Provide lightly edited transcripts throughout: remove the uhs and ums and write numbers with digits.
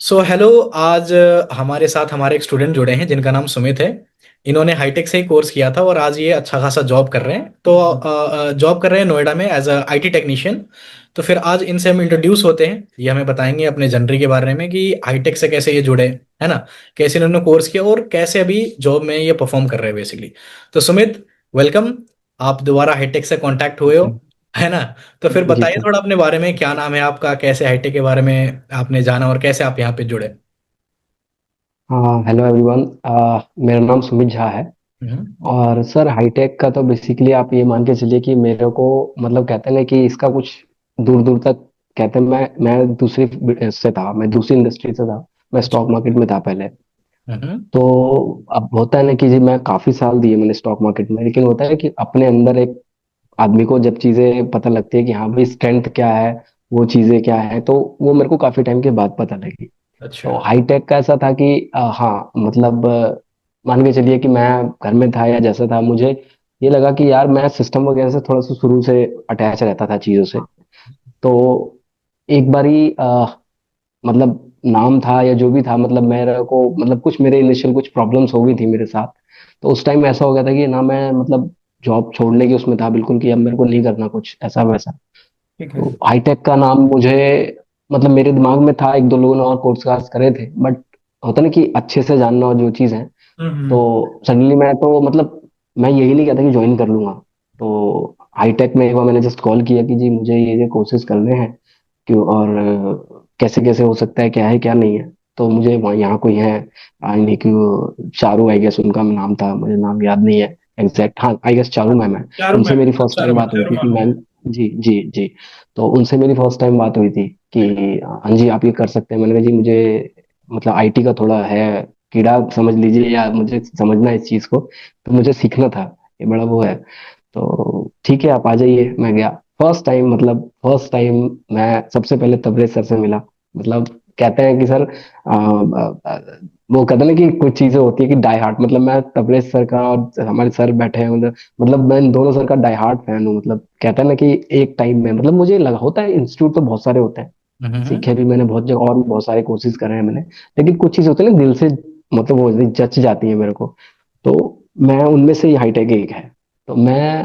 So hello. आज हमारे साथ हमारे एक स्टूडेंट जुड़े हैं जिनका नाम सुमित है। इन्होंने हाईटेक से ही कोर्स किया था और आज ये अच्छा खासा जॉब कर रहे हैं। तो जॉब कर रहे हैं नोएडा में एज अ आईटी टेक्नीशियन। तो फिर आज इनसे हम इंट्रोड्यूस होते हैं, ये हमें बताएंगे अपने जनरी के बारे में कि हाईटेक से कैसे ये जुड़े, है ना। कैसे इन्होंने कोर्स किया और कैसे अभी जॉब में ये परफॉर्म कर रहे हैं बेसिकली। तो सुमित, वेलकम। आप दोबारा हाईटेक से कांटेक्ट हुए हो, जी है ना। तो फिर जी बताइए सर। थोड़ा अपने बारे में, क्या नाम है आपका, कैसे हाईटेक के बारे में आपने जाना और कैसे आप यहाँ पे जुड़े। हाँ, हेलो एवरीवन। मेरा नाम सुमित झा है। हम्म। और सर हाईटेक का तो बेसिकली आप ये मान के चलिए कि मेरे को मतलब कहते हैं ना कि इसका कुछ दूर दूर तक कहते हैं। मैं दूसरी से था, मैं दूसरी इंडस्ट्री से था। मैं अच्छा। स्टॉक मार्केट में था पहले। हम्म। तो अब होता है ना कि जी मैं काफी साल दिए मैंने स्टॉक मार्केट में, लेकिन होता है कि अपने अंदर एक आदमी को जब चीजें पता लगती है कि हाँ भाई स्ट्रेंथ क्या है, वो चीजें क्या है, तो वो मेरे को काफी टाइम के बाद पता लगी। अच्छा। तो हाईटेक का ऐसा था कि हाँ मतलब मान के चलिए कि मैं घर में था या जैसा था, मुझे ये लगा कि यार मैं सिस्टम वगैरह से थोड़ा सा शुरू से अटैच रहता था चीज़ों से। तो एक बारी मतलब नाम था या जो भी था, मतलब मेरे को मतलब कुछ मेरे इनिशियल कुछ प्रॉब्लम्स हो गई थी मेरे साथ। तो उस टाइम ऐसा हो गया था कि ना मैं मतलब जॉब छोड़ने की उसमें था बिल्कुल कि अब मेरे को नहीं करना कुछ ऐसा वैसा। ठीक है। तो हाईटेक का नाम मुझे मतलब मेरे दिमाग में था, एक दो लोगों ने और कोर्स कास्ट करे थे, बट होता ना कि अच्छे से जानना और जो चीज़ है। तो हम्म। सडनली मैं तो मतलब मैं यही नहीं कहता कि ज्वाइन कर लूंगा। तो हाईटेक में एक बार मैंने जस्ट कॉल किया कि जी मुझे ये कोर्सेज करने हैं, क्यों और कैसे कैसे हो सकता है क्या नहीं है। तो मुझे वहाँ यहाँ कोई है आई नहीं क्यों, चारू आई गेस उनका नाम था, मुझे नाम याद नहीं है एग्जैक्ट। हाँ आई गेस चारू मैम है। चारू उनसे मैम। मेरी फर्स्ट चारू टाइम मैम, बात हुई चारू थी कि मैम है। मैम। जी जी जी। तो उनसे मेरी फर्स्ट टाइम बात हुई थी कि हाँ जी आप ये कर सकते हैं। मैंने कहा जी मुझे मतलब आईटी का थोड़ा है कीड़ा समझ लीजिए, या मुझे समझना है इस चीज को, तो मुझे सीखना था, ये बड़ा वो है। तो ठीक है आप आ जाइए। मैं गया फर्स्ट टाइम, मतलब फर्स्ट टाइम मैं सबसे पहले तबरेज सर से मिला। मतलब कहते हैं कि सर वो कहते हैं ना कि कुछ चीजें होती है कि डाई हार्ट, मतलब मैं तबरेज सर का और हमारे सर बैठे हैं मतलब मैं इन दोनों सर का डाई हार्ट फैन हूँ। मतलब कहते हैं ना कि एक टाइम में मतलब मुझे लगा होता है इंस्टीट्यूट तो बहुत सारे होते हैं, हम्म। सीखे भी मैंने बहुत जगह और भी बहुत सारे कोर्सेज करे हैं मैंने, लेकिन कुछ चीज होती है ना दिल से मतलब वो जच जाती है मेरे को। तो मैं उनमें से ही हाईटेक एक है। तो मैं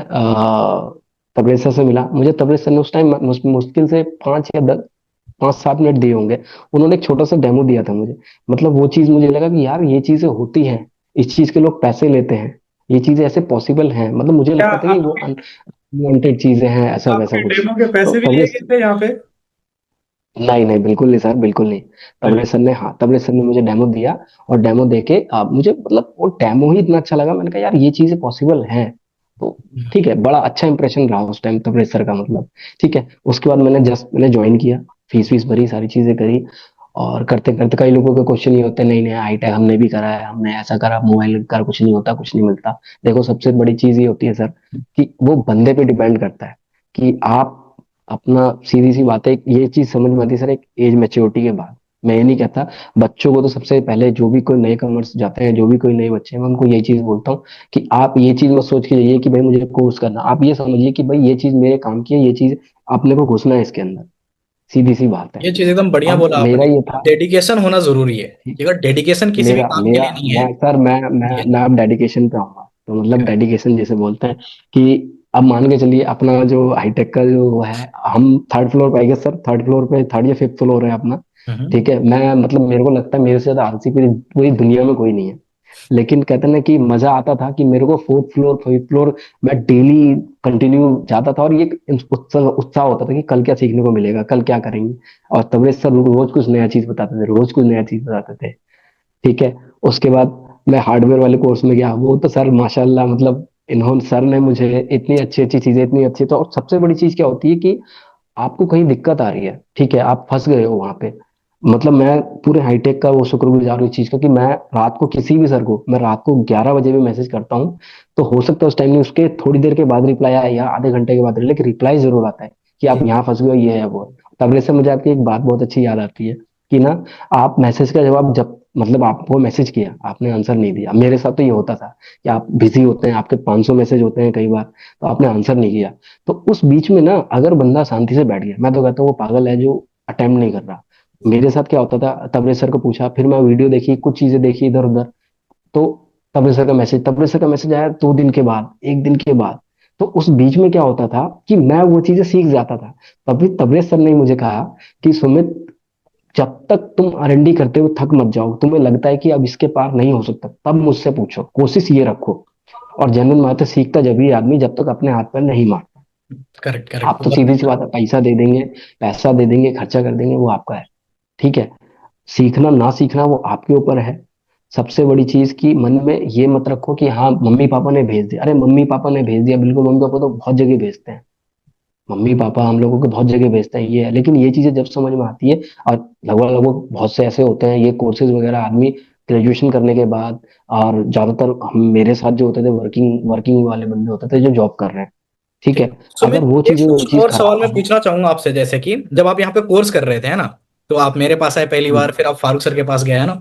तबरेज सर से मिला। मुझे तबरेज सर ने उस टाइम मुश्किल से 5 या 7 मिनट दिए होंगे। उन्होंने एक छोटा सा डेमो दिया था मुझे। मतलब वो चीज मुझे लगा कि यार ये चीजें होती हैं, इस चीज के लोग पैसे लेते हैं, ये चीजें ऐसे पॉसिबल हैं। मतलब मुझे क्या लगता था कि वो आपके अनवांटेड चीजें हैं, ऐसा वैसा आपके कुछ। डेमो के तो पैसे भी लिए तबरेज गए थे यहाँ पे? नहीं नहीं बिल्कुल नहीं सर, बिल्कुल नहीं। चलिए। तबले सर ने मुझे डेमो दिया। और डेमो देके मुझे मतलब वो डेमो ही इतना अच्छा लगा, मैंने कहा यार ये चीजें पॉसिबल हैं। तो ठीक है, बड़ा अच्छा इंप्रेशन रहा उस टाइम तबले सर का मतलब। ठीक है, उसके बाद मैंने ज्वाइन किया, फीस वीस भरी, सारी चीजें करी। और करते करते कई लोगों के क्वेश्चन ये होते हैं, नहीं नहीं हाईटेक हमने भी करा है, हमने ऐसा करा, मोबाइल का कुछ नहीं होता, कुछ नहीं मिलता। देखो सबसे बड़ी चीज ये होती है सर कि वो बंदे पे डिपेंड करता है कि आप अपना, सीधी सी बात है, ये चीज समझ में आती है सर एक एज मैच्योरिटी के बाद। मैं ये नहीं कहता, बच्चों को तो सबसे पहले जो भी कोई नए कमर्स जाते हैं, जो भी कोई नए बच्चे हैं, मैं उनको यही चीज बोलता हूँ कि आप ये चीज मत सोच के जाइए कि भाई मुझे कोर्स करना, आप ये समझिए कि भाई ये चीज मेरे काम की है, ये चीज अपने को घुसना है इसके अंदर, सीधी सी बात है। ये चीज एकदम बढ़िया अब बोला मेरा आपने। ये था, डेडिकेशन होना जरूरी है। अगर डेडिकेशन किसी भी मेरा काम के मेरा लिए नहीं है, मैं सर ठीक है। मैं अब डेडिकेशन पे आऊंगा। तो मतलब क्या? डेडिकेशन जैसे बोलते हैं कि अब मान के चलिए अपना जो हाईटेक का जो वो है, हम थर्ड फ्लोर पे, I guess sir third floor पे, थर्ड या फिफ्थ फ्लोर है अपना। हम्म। ठीक है, मैं मतलब मेरे को लगता है मेरे से ज्यादा आलसी पूरी पूरी दुनिया में कोई नहीं है। लेकिन कहते हैं ना कि मजा आता था कि मेरे को फोर्थ फ्लोर फिफ्थ फ्लोर मैं डेली कंटिन्यू जाता था, और ये एक उत्साह उत्साह होता था कि कल क्या सीखने को मिलेगा, कल क्या करेंगे। और तबरेज सर रोज कुछ नया चीज बताते थे, रोज कुछ नया चीज बताते थे। ठीक है, उसके बाद मैं हार्डवेयर वाले कोर्स में गया, वो तो सर माशाल्लाह मतलब इन्होंने सर ने मुझे इतनी अच्छी अच्छी चीजें, इतनी अच्छी, तो और सबसे बड़ी चीज क्या होती है कि आपको कहीं दिक्कत आ रही है, ठीक है, आप फंस गए हो वहां पे। मतलब मैं पूरे हाईटेक का वो शुक्रगुजार हूँ इस चीज का कि मैं रात को किसी भी सर को, मैं रात को 11 बजे भी मैसेज करता हूँ, तो हो सकता है उस टाइम में उसके थोड़ी देर के बाद रिप्लाई आए या आधे घंटे के बाद, लेकिन रिप्लाई जरूर आता है कि आप ठीक। यहाँ फंस गए हो, ये है वो है। तबले से मुझे आपकी एक बात बहुत अच्छी याद आती है कि ना, आप मैसेज का जवाब जब मतलब आपको मैसेज किया आपने आंसर नहीं दिया, मेरे साथ तो ये होता था कि आप बिजी होते हैं, आपके 500 मैसेज होते हैं कई बार, तो आपने आंसर नहीं किया। तो उस बीच में ना अगर बंदा शांति से बैठ गया, मैं तो कहता हूँ वो पागल है जो अटेम्प्ट नहीं कर रहा। मेरे साथ क्या होता था, तबरेज सर को पूछा, फिर मैं वीडियो देखी, कुछ चीजें देखी इधर उधर, तो तबरेज सर का मैसेज आया 2 दिन के बाद, 1 दिन के बाद। तो उस बीच में क्या होता था कि मैं वो चीजें सीख जाता था। तभी तबरेज सर ने मुझे कहा कि सुमित, जब तक तुम आरएनडी करते हो थक मत जाओ, तुम्हें लगता है कि अब इसके पार नहीं हो सकता, तब मुझसे पूछो, कोशिश ये रखो। और जनरल बात है, सीखता जब भी आदमी जब तक अपने हाथ पैर नहीं मारता। करेक्ट, करेक्ट, आप तो बहुत सीधी सही सी कहा। बात है, पैसा दे देंगे, पैसा दे देंगे, खर्चा कर देंगे, वो आपका है, ठीक है। सीखना ना सीखना वो आपके ऊपर है। सबसे बड़ी चीज की मन में ये मत रखो कि हाँ मम्मी पापा ने भेज दिया, अरे मम्मी पापा ने भेज दिया, बिल्कुल मम्मी पापा तो बहुत जगह भेजते हैं, मम्मी पापा हम लोगों को बहुत जगह भेजते हैं, ये है। लेकिन ये चीजें जब समझ में आती है, और लगभग लगभग बहुत से ऐसे होते हैं ये कोर्सेज वगैरह आदमी ग्रेजुएशन करने के बाद, और ज्यादातर हम मेरे साथ जो होते थे वर्किंग वर्किंग वाले बंदे होते थे जो जॉब कर रहे हैं, ठीक ठीक। है। अगर सुमित, वो एक चीजें वो कुछ चीज और सवाल मैं खराब है। पूछना चाहूंगा आपसे, जैसे कि जब आप यहाँ पे कोर्स कर रहे थे, है ना, तो आप मेरे पास आए पहली बार, फिर आप फारूक सर के पास गए, है ना।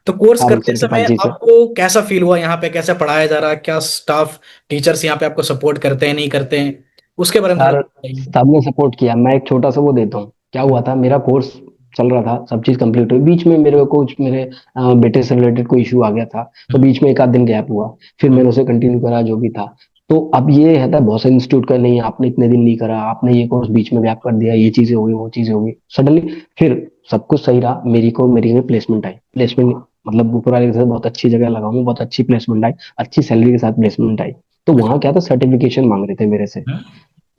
तो कोर्स फारूक करते सर के पास, समय जी सर। आपको कैसा फील हुआ, यहाँ पे कैसे पढ़ाया जा रहा है, क्या स्टाफ, टीचर्स यहाँ पे आपको सपोर्ट करते हैं, नहीं करते हैं, उसके बारे में थोड़ा सर बताइए। सबने सपोर्ट किया, मैं एक छोटा सा वो देता हूँ। क्या हुआ था, मेरा कोर्स चल रहा था, सब चीज कंप्लीट हुई, बीच में मेरे को कुछ मेरे बेटे से रिलेटेड कोई इशू आ गया था, तो हम्म, बीच में एक आध दिन गैप हुआ, फिर हम्म, मैंने उसे कंटिन्यू करा जो भी था। तो अब ये है था, बहुत से इंस्टीट्यूट का नहीं, आपने इतने दिन नहीं करा, आपने ये कोर्स बीच में गैप कर दिया, ये चीजें हो गई, वो चीजें हो गई, सडनली फिर सब कुछ सही रहा, मेरी में प्लेसमेंट आई, प्लेसमेंट मतलब ऊपर वाले के साथ बहुत अच्छी जगह लगा हूँ, बहुत अच्छी प्लेसमेंट आई, अच्छी सैलरी के साथ प्लेसमेंट आई। तो अच्छा, वहां क्या था, सर्टिफिकेशन मांग रहे थे मेरे से। हम्म,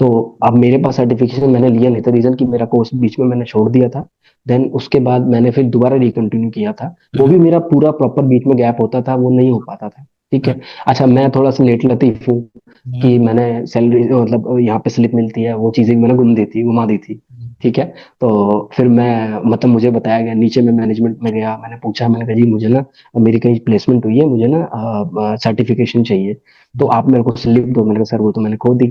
तो अब मेरे पास सर्टिफिकेशन मैंने लिया नहीं था, रीजन कि मेरा कोर्स बीच में मैंने छोड़ दिया था। देन उसके बाद मैंने फिर दोबारा रिकंटिन्यू किया था, वो हम्म, भी मेरा पूरा प्रॉपर बीच में गैप होता था, वो नहीं हो पाता था, ठीक हम्म, है। अच्छा, मैं थोड़ा सा लेट लतीफ हूँ, हम्म, कि मैंने सैलरी मतलब यहाँ पे स्लिप मिलती है, वो चीजें मैंने घुमा दी थी, ठीक है। तो फिर मैं मतलब मुझे बताया गया, नीचे में मैनेजमेंट में गया, मैंने पूछा, मैंने कहा जी मुझे ना मेरी कहीं प्लेसमेंट हुई है, मुझे ना सर्टिफिकेशन चाहिए, तो आप मेरे को स्लिप दो। मैंने कहा सर वो तो मैंने खो दी।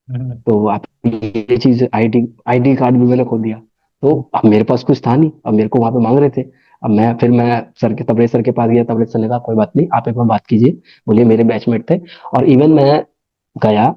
हम्म, तो आप ये चीज, आईडी आईडी कार्ड भी मैंने खो दिया। तो अब मेरे पास कुछ था नहीं, अब मेरे को वहां पे मांग रहे थे। अब मैं सर के, तबरेज सर के पास गया, तबरेज सर ने कहा कोई बात नहीं, आप एक बार बात कीजिए, बोलिए मेरे बैचमेट थे। और इवन मैं गया,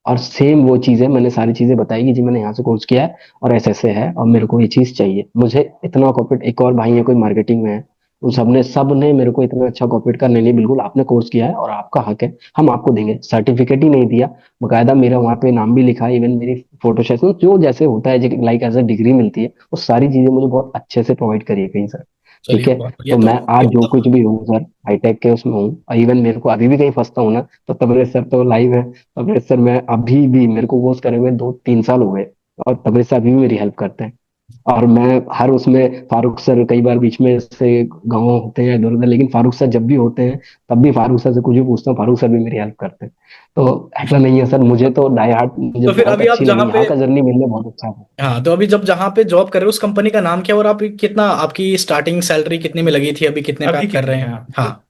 और सेम वो चीजें मैंने सारी चीजें बताई कि जी मैंने यहाँ से कोर्स किया है, और ऐसे ऐसे है, और मेरे को ये चीज चाहिए, मुझे इतना कॉपरेट, एक और भाई है कोई मार्केटिंग में है, उन सब ने मेरे को इतना अच्छा कॉपरेट कर, नहीं नहीं बिल्कुल आपने कोर्स किया है और आपका हक है, हम आपको देंगे, सर्टिफिकेट ही नहीं दिया, बकायदा मेरा वहाँ पे नाम भी लिखा है, इवन मेरी फोटो सेशन जो जैसे होता है लाइक एज अ डिग्री मिलती है, वो सारी चीजें मुझे बहुत अच्छे से प्रोवाइड करी है कहीं सर, ठीक चलिए है। बहुत बढ़िया। तो तो मैं आज जो कुछ भी हूँ सर, हाईटेक के उसमें हूँ, और इवन मेरे को अभी भी कहीं फंसता हूँ ना, तो तबरेज सर तो लाइव है। तबरेज सर, मैं अभी भी, मेरे को कोर्स करे हुए 2-3 साल हो गए, और तबरेज सर अभी भी मेरी हेल्प करते हैं। और मैं हर उसमें, फारूक सर कई बार बीच में से गाँव होते हैं इधर उधर, लेकिन फारूक सर जब भी होते हैं, तब भी फारूक सर से कुछ भी पूछता हूँ, फारूक सर भी मेरी हेल्प करते हैं। तो ऐसा नहीं है सर, मुझे तो डाई हार्ट, मुझे तो फिर बहुत अभी आप अच्छी जहाँ लगी पे, यहाँ का जर्नी, मिलने बहुत अच्छा था। हाँ, तो अभी जहाँ पे जॉब कर रहे हो उस कंपनी का नाम क्या है, और आप कितना, आपकी स्टार्टिंग सैलरी कितने में लगी थी, अभी कितने पे अभी आप कर कितने रहे हैं हैं? आप? हाँ।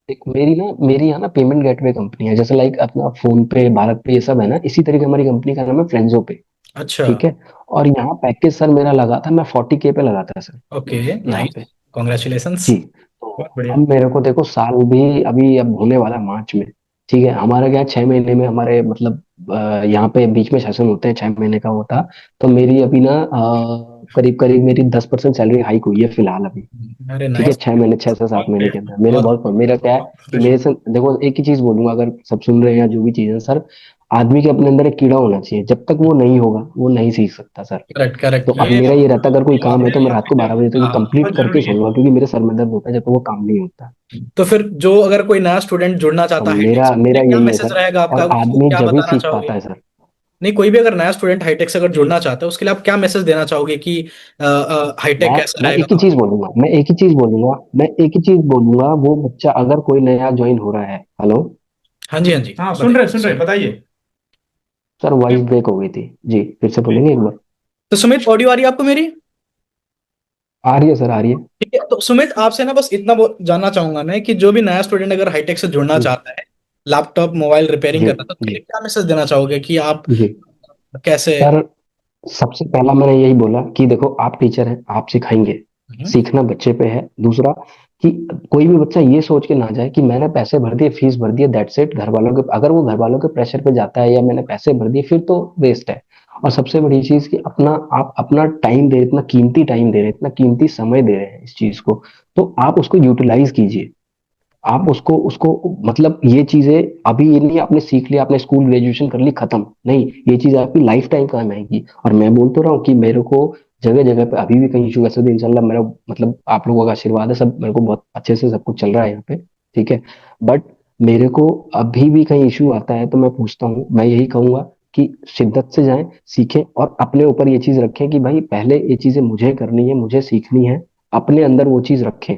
एक मेरी यहाँ ना पेमेंट गेटवे कंपनी है, जैसे लाइक अपना फोन पे, भारत पे, ये सब है ना, इसी तरीके हमारी कंपनी का नाम है फ्रेंजो पे, अच्छा। ठीक है। और यहाँ पैकेज सर मेरा लगा था, मैं 40K पे लगा था सर, ओके। यहाँ नाइस। पे। कॉन्ग्रेचुलेशंस। जी। तो बहुत बढ़िया। अब मेरे को देखो, साल भी अभी अब होने वाला है मार्च में, ठीक है। हमारा क्या है, 6 महीने में हमारे मतलब यहाँ पे बीच में सेशन होते हैं, 6 महीने का होता। तो मेरी अभी ना करीब करीब मेरी 10% सैलरी हाइक हुई है फिलहाल अभी, अरे ठीक है। नाइस। 6 महीने, 6 से 7 महीने के बहुत अंदर मेरे बहुत बहुत, मेरा क्या है कि मेरे बढ़िया। से देखो, एक ही चीज बोलूंगा, अगर सब सुन रहे हैं या जो भी चीज है सर, आदमी के अपने अंदर एक कीड़ा होना चाहिए, जब तक वो नहीं होगा वो नहीं सीख सकता सर। करेक्ट, तो करेक्ट, अब ये मेरा ये रहता, अगर कोई बहुत काम है तो बढ़िया, मैं ये रात को आपकी 12 बजे तक हाँ, वो हाँ। कंप्लीट बहुत करके जरूरी है। सोऊंगा, क्योंकि मेरे सर में दर्द होता है जब तक वो काम नहीं होता। तो फिर जो अगर कोई नया स्टूडेंट जुड़ना तो चाहता है हाईटेक मेरा से, मेरा उसके लिए क्या यही है मैसेज सर। रहेगा आपका, और उसको आदमी क्या जब भी बताना सीख चाहोगे? पाता है सर। नहीं, कोई भी अगर नया स्टूडेंट हाईटेक से अगर जुड़ना चाहता है, उसके लिए आप क्या मैसेज देना चाहोगे कि हाईटेक मैं कैसा मैं रहेगा? एक ही चीज बोलूंगा, मैं एक ही चीज बोलूंगा, वो बच्चा अगर कोई नया ज्वाइन हो रहा है, हेलो हाँ जी, हाँ जी, हाँ, बताइए, सुन रहे सुन। बताइए। सर, वॉइस ब्रेक हो गई थी जी, फिर से बोलेंगे एक बार। तो सुमित, ऑडियो आ रही है आपको मेरी? आ रही है सर, आ रही है। ठीक है, तो सुमित आपसे ना बस इतना जानना चाहूंगा मैं कि जो भी नया स्टूडेंट अगर हाईटेक से जुड़ना जी चाहता है, लैपटॉप मोबाइल रिपेयरिंग जी करना, तो उसके जी लिए क्या मैसेज देना चाहोगे कि आप जी कैसे? सर, सबसे पहला मैंने यही बोला कि देखो, आप टीचर हैं, आप सिखाएंगे, हम्म, सीखना बच्चे पे है। दूसरा, कि कोई भी बच्चा ये सोच के ना जाए कि मैंने पैसे भर दिए, फीस भर दिए, दैट्स इट, घर वालों के, अगर वो घर वालों के प्रेशर पे जाता है, या मैंने पैसे भर दिए, फिर तो वेस्ट है। और सबसे बड़ी चीज कि अपना आप अपना टाइम दे रहे, इतना कीमती टाइम दे रहे हैं, इतना कीमती समय दे रहे हैं इस चीज को, तो आप उसको यूटिलाइज कीजिए। आप उसको उसको मतलब ये चीजें अभी ये नहीं आपने सीख लिया, आपने स्कूल ग्रेजुएशन कर ली खत्म, नहीं, ये चीज आपकी लाइफ टाइम काम आएगी। और मैं बोल तो रहा हूँ कि मेरे को जगह जगह पे अभी भी कहीं इशू, वैसे तो इंशाल्लाह मेरा मतलब आप लोगों का आशीर्वाद है, सब मेरे को बहुत अच्छे से सब कुछ चल रहा है यहाँ पे, ठीक है। बट मेरे को अभी भी कहीं इशू आता है तो मैं पूछता हूँ, मैं यही कहूंगा कि शिद्दत से जाएं, सीखें और अपने ऊपर ये चीज रखें कि भाई पहले ये चीजें मुझे करनी है, मुझे सीखनी है। अपने अंदर वो चीज रखें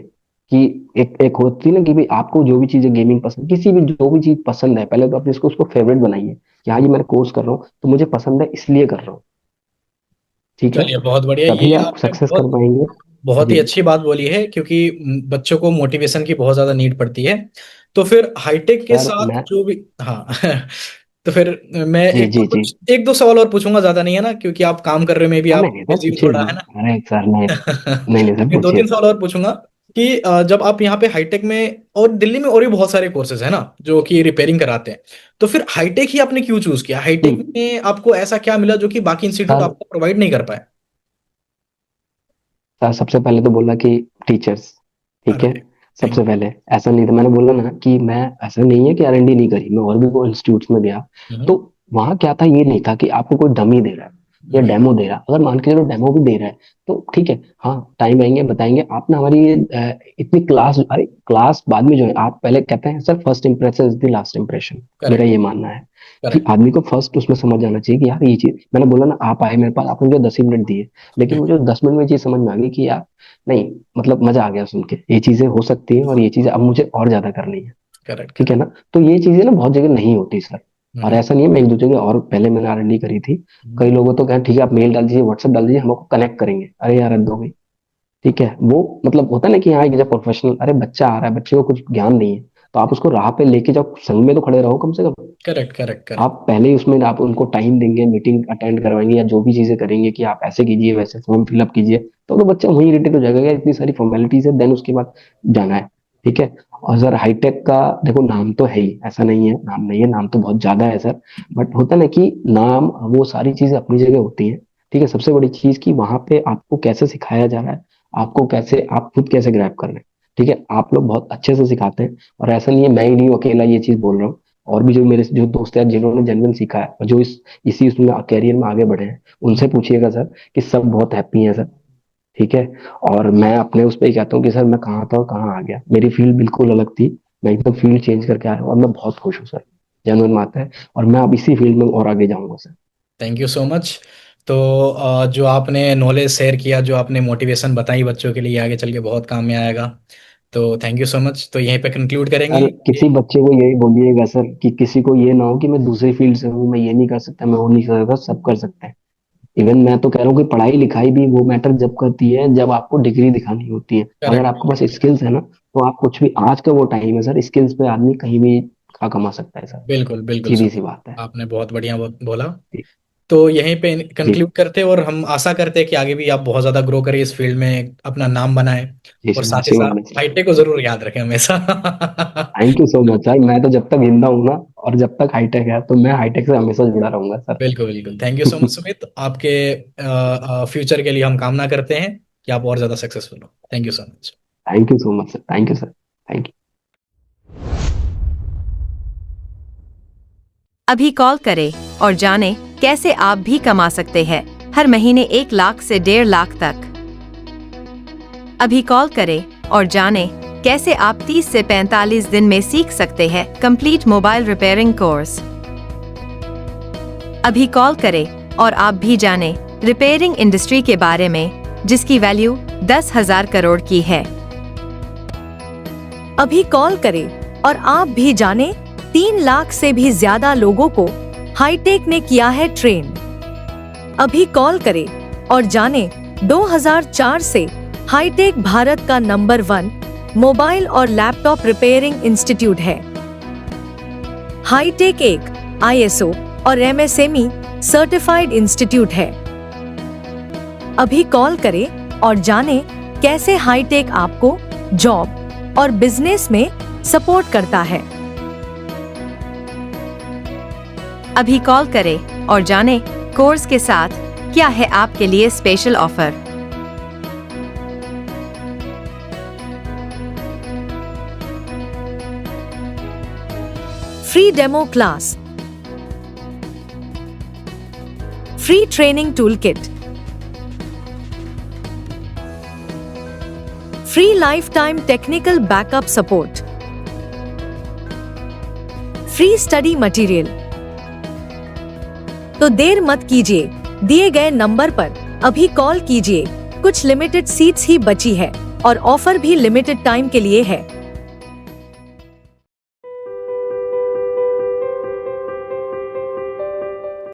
कि एक एक होती है ना कि भाई आपको जो भी चीजें गेमिंग पसंद, किसी भी जो भी चीज पसंद है, पहले तो अपने इसको उसको फेवरेट बनाइए कि हाँ ये मैं कोर्स कर रहा हूँ तो मुझे पसंद है इसलिए कर रहा हूँ, ठीक है। चलिए बहुत बढ़िया, ये तभी आप आपने सक्सेस कर बहुत पाएंगे। बहुत ही जी। अच्छी बात बोली है, क्योंकि बच्चों को मोटिवेशन की बहुत ज्यादा नीड पड़ती है। तो फिर हाईटेक के सर साथ मैं जो भी, हाँ तो फिर मैं जी जी जी। एक दो सवाल और पूछूंगा, ज्यादा नहीं है ना, क्योंकि आप काम कर रहे में भी हाँ आप नहीं नहीं सर बिजी पूछिए, थोड़ा है ना। अरे सर नहीं, नहीं नहीं सर ये दो पूछिए। तीन सवाल और पूछूंगा कि जब आप यहाँ पे हाईटेक में, और दिल्ली में और भी बहुत सारे कोर्सेज है ना जो कि रिपेयरिंग कराते हैं, तो फिर हाईटेक ही आपने क्यों चूज किया? जी हाईटेक में आपको ऐसा क्या मिला जो कि बाकी इंस्टीट्यूट सर, आपको प्रोवाइड नहीं कर पाए? सर सबसे पहले तो बोला कि टीचर्स, ठीक है। अरे थैंक सबसे पहले ऐसा नहीं था, मैंने बोला ना कि मैं, ऐसा नहीं है कि R&D नहीं करी, मैं और भी कोई इंस्टीट्यूट्स में गया। यू। तो वहां क्या था, ये नहीं था कि आपको कोई डमी दे रहा है या डेमो दे रहा है। अगर मान के चलो डेमो भी दे रहा है तो ठीक है, हाँ टाइम आएंगे बताएंगे। आपने हमारी ये इतनी क्लास, अरे क्लास बाद में जो है, आप पहले कहते हैं sir first impression is the last impression, मेरा करेक्ट ये मानना है कि करेक्ट। आदमी को फर्स्ट उसमें समझ आना चाहिए कि यार ये चीज, मैंने बोला ना आप आए मेरे पास, आपने मुझे 10 ही मिनट दिए, लेकिन मुझे 10 मिनट में ये चीज समझ में आ गई कि यार नहीं, मतलब मजा आ गया सुन के, ये चीजें हो सकती हैं और ये चीजें अब मुझे और ज्यादा करनी है, करेक्ट ठीक है करेक्ट। ना। तो ये चीजें ना बहुत जगह नहीं होती सर। और ऐसा नहीं है, मैं एक दो जगह और पहले मैंने R&D करी थी, कई लोगों तो कहा ठीक है आप मेल डाल दीजिए, व्हाट्सएप डाल दीजिए, हम आपको कनेक्ट करेंगे, अरे यार हद हो गई, ठीक है। वो मतलब होता है ना कि हाँ एक जब प्रोफेशनल, अरे बच्चा आ रहा है, बच्चे को कुछ ज्ञान नहीं है, तो आप उसको राह पे लेके जाओ, संग में तो खड़े रहो कम से कम। Correct correct correct. आप पहले ही उसमें आप उनको टाइम देंगे, मीटिंग अटेंड करवाएंगे या जो भी चीजें करेंगे कि आप ऐसे कीजिए वैसे फॉर्म फिलअप कीजिए, तो बच्चा वहीं इरिटेट हो जाएगा, इतनी सारी फॉर्मेलिटीज है, देन उसके बाद जाना है, ठीक है। और सर हाईटेक का देखो नाम तो है ही, ऐसा नहीं है नाम नहीं है, नाम तो बहुत ज्यादा है सर। बट होता है ना कि नाम, वो सारी चीजें अपनी जगह होती हैं, ठीक है। सबसे बड़ी चीज कि वहां पे आपको कैसे सिखाया जा रहा है, आपको कैसे, आप खुद कैसे ग्रैब कर रहे हैं, ठीक है। आप लोग बहुत अच्छे से सिखाते हैं, और ऐसा नहीं है मैं ही नहीं हूँ अकेला ये चीज बोल रहा हूँ, और भी जो मेरे जो दोस्त हैं जिन्होंने जेन्युइन सीखा है और जो इसी उसमें कैरियर में आगे बढ़े हैं, उनसे पूछिएगा सर कि सब बहुत हैप्पी हैं सर, ठीक है। और मैं अपने उस पर ही कहता हूँ कि सर मैं कहाँ था और कहाँ आ गया, मेरी फील्ड बिल्कुल अलग थी, मैं एकदम फील्ड चेंज करके आया हूँ और मैं बहुत खुश हूँ सर, जेन्युइन बात है। और मैं अब इसी फील्ड में और आगे जाऊंगा sir. Thank you so much. तो जो आपने नॉलेज शेयर किया, जो आपने मोटिवेशन बताई बच्चों के लिए, आगे चल के बहुत काम में आएगा। तो थैंक यू सो मच। तो यहीं पे कंक्लूड सर करेंगे किसी कि बच्चे को यही बोलिएगा सर कि किसी को ये ना हो कि मैं दूसरी फील्ड से हूँ, मैं ये नहीं कर सकता, मैं वो नहीं कर सकता, सब कर सकते हैं। इवन मैं तो कह रहा हूँ कि पढ़ाई लिखाई भी वो मैटर जब करती है जब आपको डिग्री दिखानी होती है, अगर करेक्ट। आपके पास स्किल्स है ना, तो आप कुछ भी, आज का वो टाइम है सर, स्किल्स पे आदमी कहीं भी खा कमा सकता है सर, बिल्कुल बिल्कुल सीधी सी सुमित, बात है। आपने बहुत बढ़िया बोला। जी तो यहीं पे जी कंक्लूड करते हैं, और हम आशा करते हैं कि आगे भी आप बहुत ज़्यादा ग्रो करें इस फील्ड में, अपना नाम बनाएं, जी और सर, साथ ही साथ आशीर्वाद है सर। हाईटेक को जरूर याद रखें हमेशा। Thank you so much sir, मैं तो जब तक जिंदा हूँ ना और जब तक हाईटेक है तो मैं हाईटेक से हमेशा जुड़ा रहूंगा सर। बिल्कुल बिल्कुल। Thank you so much Sumit, आपके फ्यूचर के लिए हम कामना करते हैं कि आप और ज़्यादा सक्सेसफुल हो। Thank you so much. Thank you so much sir, thank you sir, thank you. अभी कॉल करें और जानें कैसे आप भी कमा सकते हैं हर महीने 1 लाख से 1.5 लाख तक। अभी कॉल करें और जानें कैसे आप 30 से 45 दिन में सीख सकते हैं कंप्लीट मोबाइल रिपेयरिंग कोर्स। अभी कॉल करें और आप भी जानें रिपेयरिंग इंडस्ट्री के बारे में, जिसकी वैल्यू 10,000 करोड़ की है। अभी कॉल करें और आप भी जानें 3 लाख से भी ज्यादा लोगों को हाईटेक ने किया है ट्रेन। अभी कॉल करें और जानें 2004 से हाईटेक भारत का नंबर 1 मोबाइल और लैपटॉप रिपेयरिंग इंस्टीट्यूट है। हाईटेक एक ISO और MSME सर्टिफाइड इंस्टीट्यूट है। अभी कॉल करें और जानें कैसे हाईटेक आपको जॉब और बिजनेस में सपोर्ट करता है। अभी कॉल करें और जानें कोर्स के साथ क्या है आपके लिए special offer? Free demo class, free training tool kit, free life time technical backup support, free study material. तो देर मत कीजिए, दिए गए नंबर पर अभी कॉल कीजिए। कुछ लिमिटेड सीट्स ही बची है और ऑफर भी लिमिटेड टाइम के लिए है।